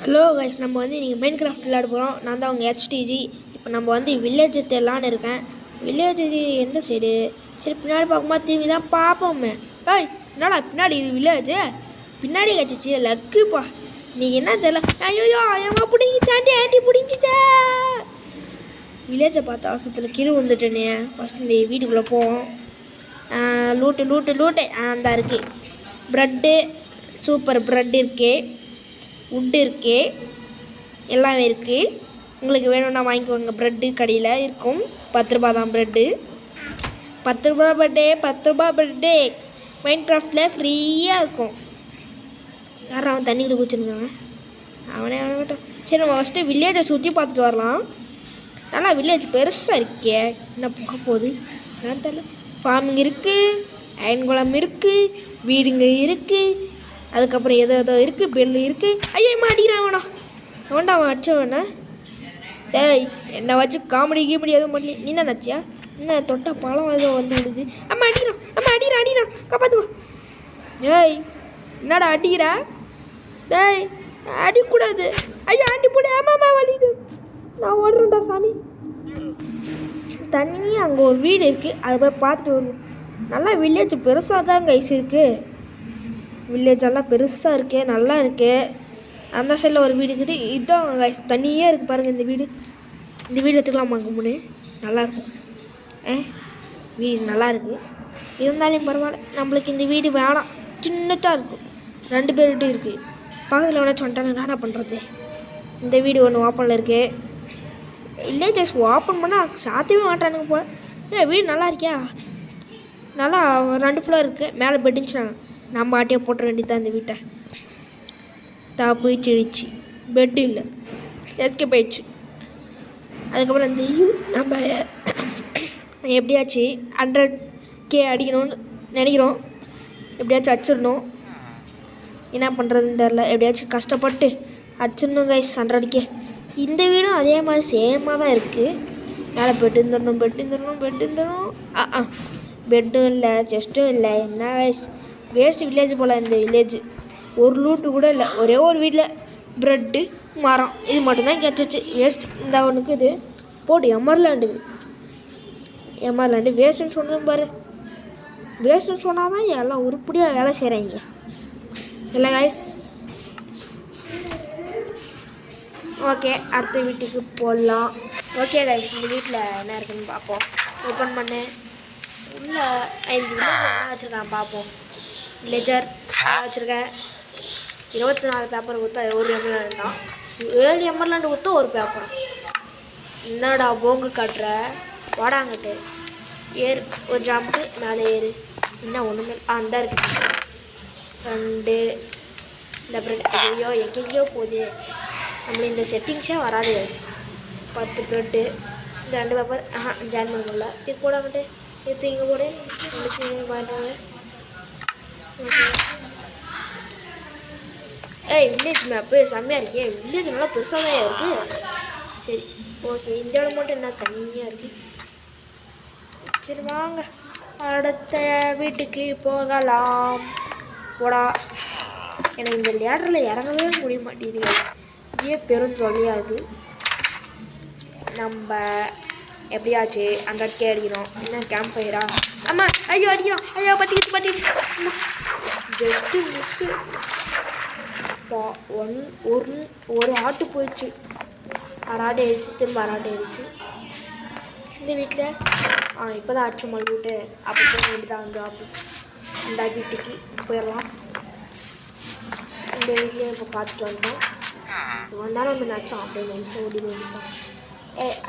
Hello guys, நம்ம வந்து இன்றைக்கி மைன்கிராஃப்ட் விளையாட போகிறோம். நான் தான் அவங்க ஹெச்டிஜி. இப்போ நம்ம வந்து வில்லேஜ் தேடலான்னு இருக்கேன். வில்லேஜ் இது எந்த சைடு? சரி, பின்னாடி பார்க்கும்போது திரும்பி தான் பார்ப்போமே. ஏய், என்னடா பின்னாடி இது வில்லேஜு? பின்னாடி கச்சிச்சு லக்குப்பா. நீ என்ன தெரியல? ஐயோ ஏமா பிடிங்கிச்சாண்டி, ஆண்டி பிடிங்கிச்சா. வில்லேஜை பார்த்த அவசரத்தில் கீழே வந்துட்டேனே. ஃபஸ்ட்டு இந்த வீட்டுக்குள்ளே போவோம். லூட்டு அந்த இருக்குது. ப்ரெட்டு, சூப்பர் ப்ரெட் இருக்குது, உட்டு இருக்குது, எல்லாமே இருக்குது. உங்களுக்கு வேணும்னா வாங்கிக்கோங்க. ப்ரெட்டு கடையில் இருக்கும். 10 ரூபா தான் ப்ரெட்டு. 10 ரூபா ப்ரெட்டு மைன்கிராஃப்டில் ஃப்ரீயாக இருக்கும். யாரும் அவன் தண்ணிக்குள்ளே குச்சிருக்காங்க. அவனே விட்டோம். சரி, நம்ம ஃபஸ்ட்டு வில்லேஜை சுற்றி பார்த்துட்டு வரலாம். நல்லா வில்லேஜ் பெருசாக இருக்கே. என்ன போக போகுது நான் தெரியல. ஃபார்மிங் இருக்குது, அயன்குளம் இருக்குது, வீடுங்க இருக்குது, அதுக்கப்புறம் ஏதோ இருக்குது, பெல்லு இருக்குது. ஐயோ அடிக்கிறான் வேணா அவன் அடிச்சவன. டேய், என்னை வச்சு காமெடி எதுவும் பண்ணல. நீ தான் நச்சியா? என்ன தொட்ட பழம் ஏதோ வந்து விடுது. அம்மா அடிக்கிறான் காப்பாற்றுவா. டேய், என்னடா அடிக்கிறா? டேய், அடிக்கூடாது. ஐயோ ஆண்டி போடு. ஆமாம்மா வலிது. நான் ஓடுறேன்டா சாமி. தண்ணி அங்கே ஒரு வீடு இருக்குது, அதை போய் பார்த்துட்டு வருவோம். நல்லா வில்லேஜ் பெருசாக தான் கைஸ் இருக்குது. வில்லேஜ் எல்லாம் பெருசாக இருக்கே, நல்லா இருக்கே. அந்த சைடில் ஒரு வீடு இருக்குது. இதுதான் கைஸ் தண்ணியே இருக்குது பாருங்கள். இந்த வீடு எடுத்துக்கலாமா முன்னே? நல்லாயிருக்கும். வீடு நல்லா இருக்குது. இருந்தாலும் பரவாயில்ல, நம்மளுக்கு இந்த வீடு வேணாம். சின்னதாக இருக்கும். 2 பேர்கிட்ட இருக்குது. பக்கத்தில் வேணா சொன்னாங்க. என்ன பண்ணுறது? இந்த வீடு ஒன்று ஓப்பனில் இருக்குது. வில்லேஜஸ் ஓப்பன் பண்ணால் சாத்தவே மாட்டானுங்க போல். வீடு நல்லா இருக்கியா? நல்லா 2 ஃப்ளோர் இருக்குது. மேலே பெட்டுச்சுனாங்க. நம்ம ஆட்டியே போட்ட வேண்டியதான் இந்த வீட்டை. போயிடுச்சு. பெட்டு இல்லை, எஸ்கே போயிடுச்சு. அதுக்கப்புறம் இந்த நம்ம எப்படியாச்சு 100K அடிக்கணும்னு நினைக்கிறோம். எப்படியாச்சும் அடிச்சிடணும். என்ன பண்ணுறதுன்னு தெரில. எப்படியாச்சும் கஷ்டப்பட்டு அடிச்சிடணும் கைஸ் 100K. இந்த வீடும் அதே மாதிரி சேமாக தான் இருக்குது. மேலே பெட்டும் தரணும். பெட்டும் இல்லை, செஸ்ட்டும் இல்லை. என்ன கைஸ், வேஸ்ட் வில்லேஜ் போல் இந்த வில்லேஜ். ஒரு லூட்டு கூட இல்லை. ஒரே ஒரு வீட்டில் ப்ரெட்டு, மரம், இது மட்டும்தான் கிடச்சிச்சு. வேஸ்ட். இந்த அவனுக்கு இது போட்டு எமர்லாண்டு வேஸ்ட்டுன்னு சொன்னதும் பாரு. வேஸ்ட்டுன்னு சொன்னால் தான் எல்லாம் உருப்படியாக வேலை செய்கிறாங்க. இல்லை கைஸ், ஓகே, அடுத்த வீட்டுக்கு போடலாம். ஓகே கைஸ், இந்த வீட்டில் என்ன இருக்குன்னு பார்ப்போம். ஓப்பன் பண்ணு. உள்ள 5 என்ன வச்சுருக்கான் பார்ப்போம். லெஜர் வச்சுருக்கேன். 24 பேப்பர் கொடுத்தா 1 எம்எல்ஏண்டு தான். 7 எம்எல்ஏண்டு கொடுத்தா 1 பேப்பர். என்னடா போங்கு காட்டுற? வாடாங்கட்டு ஏறு. ஒரு ஜாம்பு மேலே ஏறு. என்ன ஒன்றுமே அந்த இருக்குது. 2 இந்த ப்ரெட். ஐயோ எங்கெங்கேயோ போகுது. நம்மள இந்த செட்டிங்ஸே வராது கைஸ். 10 ப்ரெட்டு, இந்த 2 பேப்பர் ஜாயின் பண்ண முடியல. தூக்கி போடாமட்டு எடுத்து இங்கே போடு. பாட்டாங்க. வில்லேஜ் மேப்பு செம்மையாக இருக்கே. வில்லேஜ் நல்லா பெருசாக தான் இருக்குது. சரி, ஓகே. இந்த இடம் மட்டும் என்ன தனியாக இருக்குது. சரி வாங்க, அடுத்த வீட்டுக்கு போகலாம். போடா. எனக்கு இந்த லேடரில் இறங்கவே முடிய மாட்டேங்குது. இதே பெருந்தொல்லையாக இருக்குது. நம்ம எப்படியாச்சு 100K அடிக்கிறோம். என்ன கேம்ப் ஃபயரா? ஆமாம். ஐயோ அடிக்கிறோம். ஐயோ பற்றிக்கிச்சு. Just miss. ஒரு ஆட்டு போயிடுச்சு. ஆட்டு ஆயிடுச்சு. திரும்ப ஆட்டு ஆயிடுச்சு. இந்த வீட்டில் இப்போ தான் அடிச்சு மல்விட்டு அப்போ போய் வேண்டி தான் வந்து இந்த வீட்டுக்கு போயிடலாம். இந்த வீட்லேயே இப்போ பார்த்துட்டு வந்தோம். வந்தாலும் நம்ம நச்சோம் அப்படின்னு நினச்சி ஓடி வந்துட்டோம்.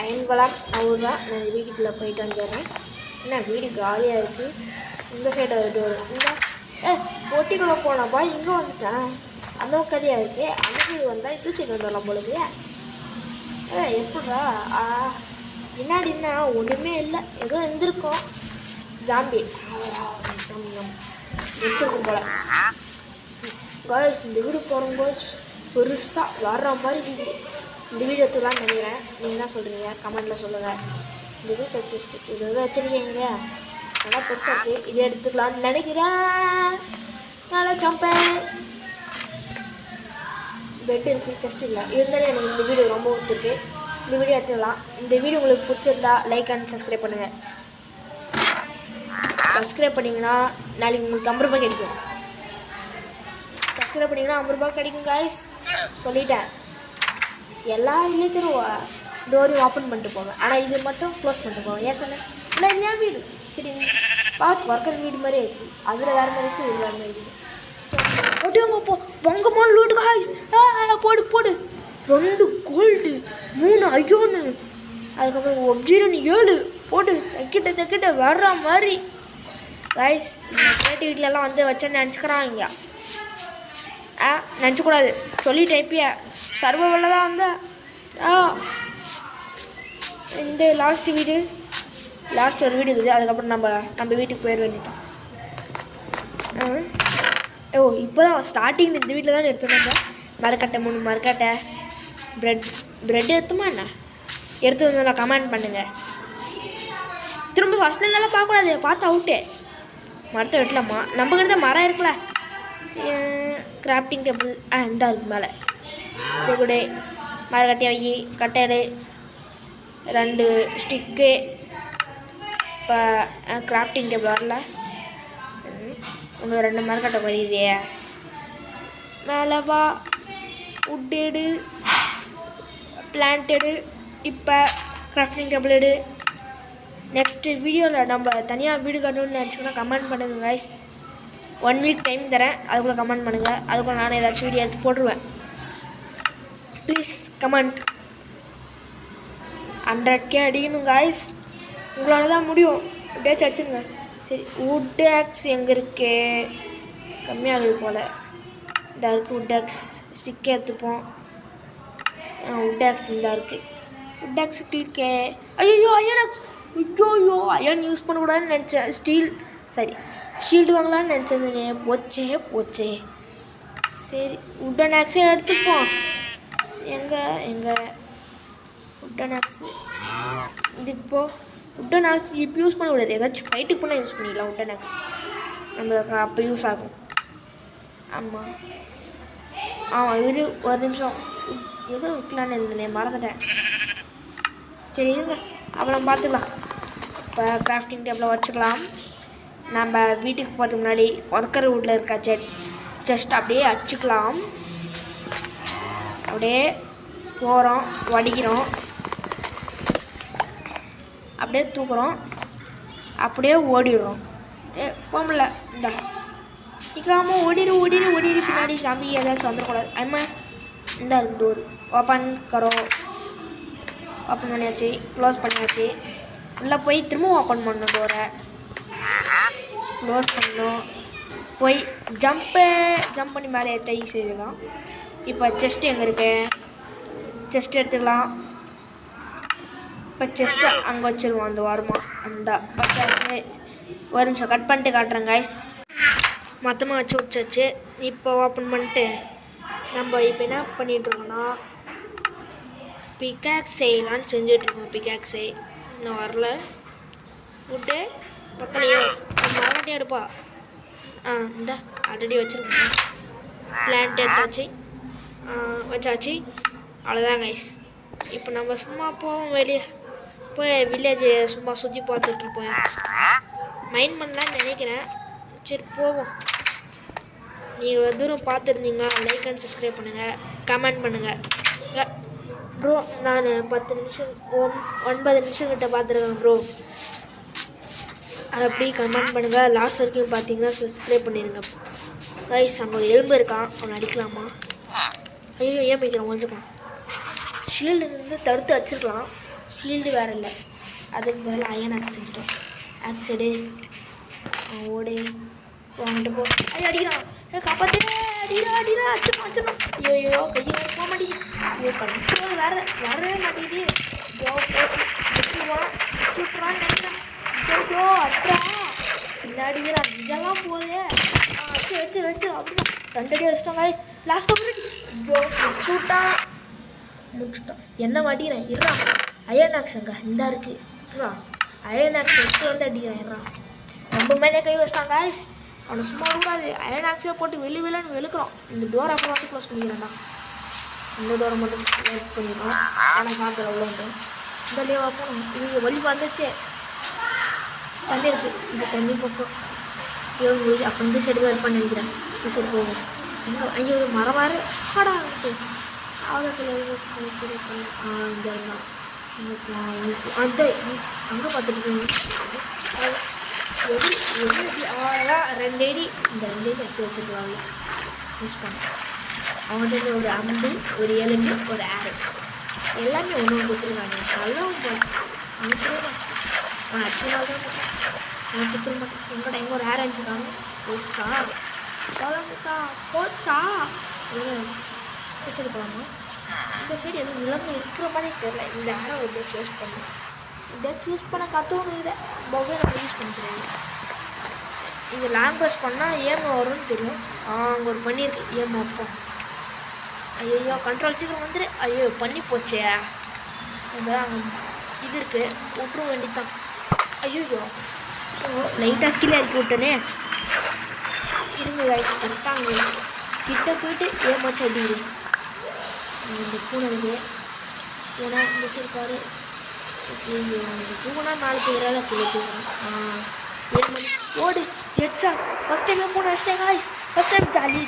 அயன்குளம் அவர் தான். நான் வீட்டுக்குள்ளே போயிட்டு வந்துடுறேன். என்ன வீடு காலியாக இருக்குது. இந்த சைடு டோர். இந்த பொட்டிக்குள்ளே போனப்பா இங்கே வந்துட்டேன். அந்த கதையாக இருக்குது. அந்த சைடு வந்தால் இது சைடு வந்துடலாம் பொழுது. எப்படா பின்னாடின்னா ஒன்றுமே இல்லை. ஏதோ இருந்திருக்கும். ஜாம்பி வச்சிருக்கும் போல. காய்ஸ், இந்த வீடு போகிறோம் பெருசாக வர்ற மாதிரி வீடு. இந்த வீடு எடுத்துக்கலான்னு நினைக்கிறேன். நீங்கள் என்ன சொல்கிறீங்க? கமெண்ட்டில் சொல்லுங்கள். இந்த வீட்டை ஜஸ்ட் இது எதாவது வச்சுருக்கீங்க. நல்லா பெருசாக இருக்குது. இதை எடுத்துக்கலான்னு நினைக்கிறேன். நல்லா ஜம்பேன். பெட் இருக்குது, செஸ்ட் இல்லை. இருந்தாலும் எனக்கு இந்த வீடியோ ரொம்ப பிடிச்சிருக்கு. இந்த வீடியோ எடுத்துக்கலாம். இந்த வீடியோ உங்களுக்கு பிடிச்சிருந்தா லைக் அண்ட் சப்ஸ்கிரைப் பண்ணுங்கள். சப்ஸ்கிரைப் பண்ணிங்கன்னா நாளைக்கு உங்களுக்கு 50 ரூபாய் கிடைக்கும். சப்ஸ்கிரைப் பண்ணிங்கன்னா 50 ரூபாய் கிடைக்கும் காய்ஸ். சொல்லிட்டேன். எல்லா ரிலேட்டரும் டோரையும் ஓப்பன் பண்ணிட்டு போவேன், ஆனால் இது மட்டும் க்ளோஸ் பண்ணிட்டு போவேன். ஏன் சொன்னேன்? இல்லை ஏன் வீடு சரி பார்த்து ஒர்க்கர் வீடு மாதிரியே இருக்குது. அதில் வேறு மாதிரி இருக்குது, இது வேறு மாதிரி இருக்குது. ஒட்டிவங்க போ பொங்கமான லூட்டு காய்ஸ். போடு போடு 2 கோல்டு 3 அயோனு அதுக்கப்புறம் ஒப்ஜீரன் 7 போட்டு தைக்கிட்ட வர்ற மாதிரி காய்ஸ். இந்த கிரியேட்டிவிட்டிலலாம் வந்து வச்சேன்னு நினச்சிக்கிறாங்க. நினச்சக்கூடாது, சொல்லிட்டேன். இப்பயே சர்வரில் தான் வந்து இந்த லாஸ்ட் ஒரு வீடு இருக்குது. அதுக்கப்புறம் நம்ம வீட்டுக்கு போயிட வேண்டியதான். இப்போ தான் ஸ்டார்டிங் இந்த வீட்டில் தான் எடுத்துருந்தாங்க. மரக்கட்டை 3 மரக்கட்டை ப்ரெட் எடுத்துமா என்ன எடுத்து வந்து கமெண்ட் பண்ணுங்கள். திரும்ப ஃபஸ்ட்டில் இருந்தாலும் பார்க்கக்கூடாது, பார்த்து அவுட்டே. மரத்தை வெட்டலாமா? நம்மக்கிட்ட மரம் இருக்குல்ல. கிராஃப்டிங் டேபிள் இந்த இருக்கு மேலே. இது கூட மரக்கட்டையை வை, கட்டையடு 2 ஸ்டிக்கு. இப்போ கிராஃப்டிங் டேபிள் வரல, இன்னும் 2 மரக்கட்டை வருதே. மேலே வா, உட்டெடு, பிளான்டெடு. இப்போ கிராஃப்டிங் டேபிள் எடு. நெக்ஸ்ட் வீடியோவில் நம்ம தனியாக வீடு கட்டணும்னு நினச்சிங்கன்னா கமெண்ட் பண்ணுங்கள் கைஸ். 1 வீக் டைம் தரேன், அதுக்குள்ளே கமெண்ட் பண்ணுங்கள். அதுக்குள்ளே நானே ஏதாச்சும் வீடியோ எடுத்து போட்டுருவேன். Please comment. 100K அடிக்கணும் கைஸ். உங்களால் தான் முடியும். எப்படியாச்சும் வச்சுருங்க. சரி, வுட் ஆக்ஸ் எங்கே இருக்கே? கம்மியாகுது போல். இந்த இருக்குது வுட் ஆக்ஸ். ஸ்டிக்கே எடுத்துப்போம். வுட் ஆக்ஸ் இந்த இருக்குது. வுட் ஆக்ஸ் கிளிக்கே. ஐயோ அயன் ஆக்ஸ். ஐயோ அயன் யூஸ் பண்ணக்கூடாதுன்னு நினச்சேன். ஷீல்டு வாங்கலான்னு நினச்சதுங்க. போச்சே. சரி, வுட்டன் ஆக்ஸே எடுத்துப்போம். எங்கே வுட்டன் ஆக்ஸு இது? இப்போது வுட்டன் ஆக்ஸ் இப்போ யூஸ் பண்ணக்கூடாது. ஏதாச்சும் ஃபைட்டுக்கு போனால் யூஸ் பண்ணிக்கலாம். வுட்டன் ஆக்ஸ் நம்மளுக்கு அப்போ யூஸ் ஆகும். ஆமாம் இது ஒரு நிமிஷம் எதோ விற்கலான்னு இருந்தேன், மறந்துட்டேன். சரி இருங்க, அப்புறம் பார்த்துக்கலாம். இப்போ கிராஃப்டிங் டேபிளை வச்சுக்கலாம். நம்ம வீட்டுக்கு போகிறதுக்கு முன்னாடி ஒர்க்கர் வுட்டில் இருக்க செஸ்ட் அப்படியே அடிச்சுக்கலாம். அப்படியே போகிறோம், வடிக்கிறோம், அப்படியே தூக்குறோம், அப்படியே ஓடிடுறோம். போகல இந்த நிற்காமல் ஓடிடு பின்னாடி சாமி ஏதாச்சும் வந்துடக்கூடாது. அம்மா இந்த டோர் ஓப்பன் பண்ணியாச்சு, க்ளோஸ் பண்ணியாச்சு. உள்ளே போய் திரும்ப ஓப்பன் பண்ணணும். டோரை க்ளோஸ் பண்ணணும். போய் ஜம்ப் பண்ணி மேலே ஏற்ற செய்யலாம். இப்போ செஸ்ட் எங்கே இருக்கு? செஸ்ட் எடுத்துக்கலாம். இப்போ செஸ்ட்டை அங்கே வச்சுருவோம். அந்த வாரமாக அந்த வச்சாச்சு. ஒரு நிமிஷம் கட் பண்ணிட்டு காட்டுறேன் கைஸ். மொத்தமாக வச்சு விட்டாச்சு. இப்போ ஓப்பன் பண்ணிட்டு நம்ம இப்போ என்ன பண்ணிகிட்ருக்கோன்னா பிக்காக்ஸ் செய்யலான்னு செஞ்சிட்ருக்கோம். பிக்காக்ஸை இன்னும் வரல. விட்டு பத்தலையோ மரக்கட்டையாக எடுப்பா. இந்த ஆல்ரெடி வச்சுருக்கோம். பிளான்ட் எடுத்தாச்சு, வச்சாச்சு. அவ்வளோதான் கைஸ். இப்போ நம்ம சும்மா போவோம், வெளியே போய் வில்லேஜ் சும்மா சுற்றி பார்த்துட்ருப்போம். மைண்ட் பண்ணலான்னு நினைக்கிறேன். சரி போவோம். நீங்கள் தூரம் பார்த்துருந்தீங்கன்னா லைக் அண்ட் சப்ஸ்கிரைப் பண்ணுங்கள், கமெண்ட் பண்ணுங்கள். ப்ரோ நான் 10 நிமிஷம் 9 நிமிஷம் கிட்ட பார்த்துருக்கேன் ப்ரோ. அதை அப்படியே கமெண்ட் பண்ணுங்கள். லாஸ்ட் வரைக்கும் பார்த்தீங்கன்னா சப்ஸ்கிரைப் பண்ணிடுங்க கைஸ். அங்கே ஒரு எலும்பு இருக்கான், அவனை அடிக்கலாமா? ஐயோ ஏன் போய்க்கிறோம், கொஞ்சம் ஷீல்டு இருந்து தடுத்து வச்சுருக்கலாம். ஷீல்டு வேறு இல்லை, அதுக்கு பதில் அயன் ஆக்ஸ் செஞ்சுட்டோம். ஆக்சைடு ஓடி வாங்கிட்டு போ. ஐயோ அடிக்கிறான், காப்பாற்றிடா, அடிடா வச்சிடலாம். ஐயோ கையை போக மாட்டேங்குது. ஐயோ கண்ட்ரோல் வரவே மாட்டேங்குது. ஐயோ போச்சு, வச்சுட்றான்னு நினைக்கிறேன். ஐயோ அட்ரா பின்னாடிக்கிறான். இதெல்லாம் போதே. வச்சு அப்படிதான் 2 அடி வச்சிட்டோம் கைஸ். லாஸ்ட்டாக ஐயோ முடிச்சுட்டான். என்ன மாட்டிக்கிறேன் இருறா. அயன் ஆக்ஸ் எங்க இந்த இருக்குது இருறா. அயன் ஆக்ஸ் எடுத்து வந்து அடிக்கிறேன் இருறா. ரொம்ப மேலே கை வச்சிட்டான் கைஸ். அவனை சும்மா விடாது. அயன் ஆக்ஸில் போட்டு வெளிலன்னு வெளுக்கிறோம். இந்த டோர் அப்புறம் வந்து க்ளோஸ் பண்ணிக்கிறேன்டா. இந்த தூரம் மட்டும் லைக் பண்ணிடுவோம். ஆனால் சாப்பிட்ற அவ்வளோ வந்துடும். இந்த லேவா போகணும். இது வழி வந்துச்சு. தண்ணி இருக்குது. இந்த தண்ணி பக்கம் முடியுது. அப்போ இந்த சைடு தான் இருப்பான்னு நினைக்கிறேன். இந்த சைடு போகும். எங்கே அங்கே ஒரு மரம் வர ஆடா இருக்குது. ஆதத்தில் இங்கே இருந்தான் அந்த அங்கே பார்த்துட்டு அவ்வளோதான் 2 அடி. இந்த 2 அடி எடுத்து வச்சுருக்காங்க. யூஸ் பண்ணேன். அவங்கள்ட்ட ஒரு அம்பு, ஒரு எலும்பு, ஒரு ஆறு எல்லாமே ஒன்று கொடுத்துருக்காங்க. நல்லா அவனுக்குள்ளே வச்சு அவன் அச்சுனால தான் நான் கொடுத்துருக்க மாட்டேன். எங்கடா எங்கே ஒரு ஆறு அடிச்சுக்காங்க. போச்சா சொல்லுங்கக்கா போச்சா. இந்த சைடு போகலாமா? இந்த சைடு எதுவும் விலங்கு இருக்கிற மாதிரி தெரியல. இந்த ஆரை ஒரு டேட்ஸ் யூஸ் பண்ணேன். டேட்ஸ் யூஸ் பண்ண கற்றுக்கணும். இதை மொபைலில் யூஸ் பண்ணிக்கிறேன். இது லாங்குவேஜ் பண்ணால் ஏமா வரும்னு தெரியும். அங்கே ஒரு பண்ணியிருக்கு ஏமா அப்போ. ஐயோ கண்ட்ரோல் சீக்கிரம் வந்துடு. ஐயோ பண்ணி போச்சே. அங்கே இது இருக்குது விட்டுற வேண்டித்தான். ஐயோ ஸோ லைட்டாக கீழே இறக்கி விட்டனே. இருங்க காய்ச்சி கரெக்டாக அங்கே கிட்ட போயிட்டு ஏமாச்சு அடிக்குது. இந்த பூனை இருக்குது. பூனை இந்த சைடு பாரு. பூனா 4 பேரால் கீழே தூக்கணும். 7 மணி ஓடு ஜெட்ஸா. ஃபஸ்ட் டைம் பூனை வச்சிட்டேன் guys. First time jolly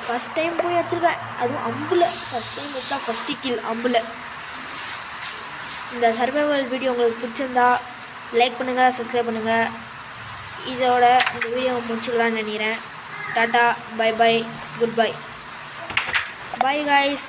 first time போய் வச்சுருக்கேன். அதுவும் அம்பில் ஃபஸ்ட் டைம் வச்சா ஃபஸ்ட்டு கில் அம்பில். இந்த சர்வைவல் வீடியோ உங்களுக்கு பிடிச்சிருந்தா லைக் பண்ணுங்கள், சப்ஸ்கிரைப் பண்ணுங்கள். இதோட இந்த வீடியோ முடிச்சுக்கலான்னு நினைக்கிறேன். Tata bye bye good bye. Bye guys.